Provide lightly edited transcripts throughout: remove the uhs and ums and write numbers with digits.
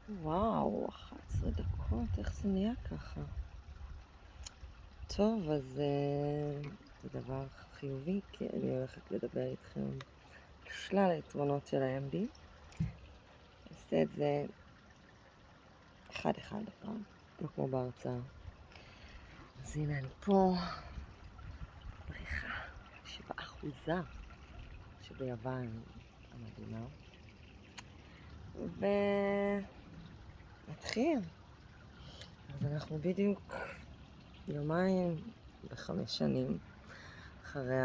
וואו, 11 דקות, איך זה נהיה ככה? טוב, אז זה דבר חיובי, כי אני הולכת לדבר איתכם על שלל היתרונות של ה-MD. אעשה את זה אחד הפעם, לא כמו בהרצאה. אז הנה אני פה, בריכה שבאחוזה שביוון המדהימה. ונתחיל. אז אנחנו בדיוק יומיים ו5 שנים אחרי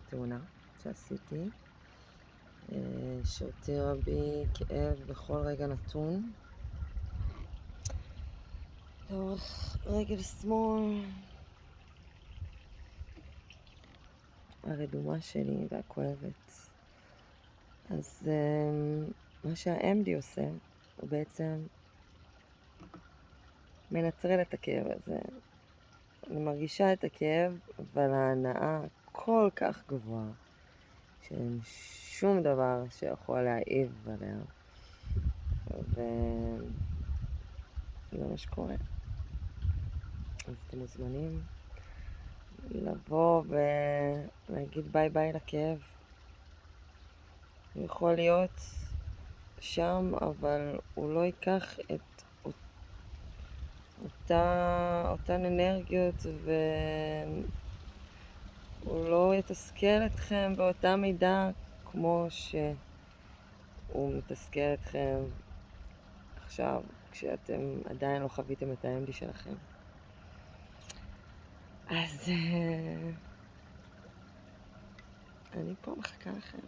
התאונה שעשיתי, שהותירה בי כאב בכל רגע נתון. לאורך רגל שמאל הרדומה שלי והכואבת. אז מה שה-MD עושה, הוא בעצם מנטרל את הכאב הזה. אני מרגישה את הכאב, אבל ההנאה כל כך גבוהה, שאין שום דבר שיכול להעיב עליה. וזה מה שקורה. אז אתם מוזמנים לבוא ולהגיד ביי ביי לכאב. הוא יכול להיות שם, אבל הוא לא ייקח את אותן אנרגיות, והוא לא יתסכל אתכם באותה מידה כמו שהוא מתסכל אתכם עכשיו, כשאתם עדיין לא חוויתם את ה-MD שלכם. אז אני פה מחכה לכם.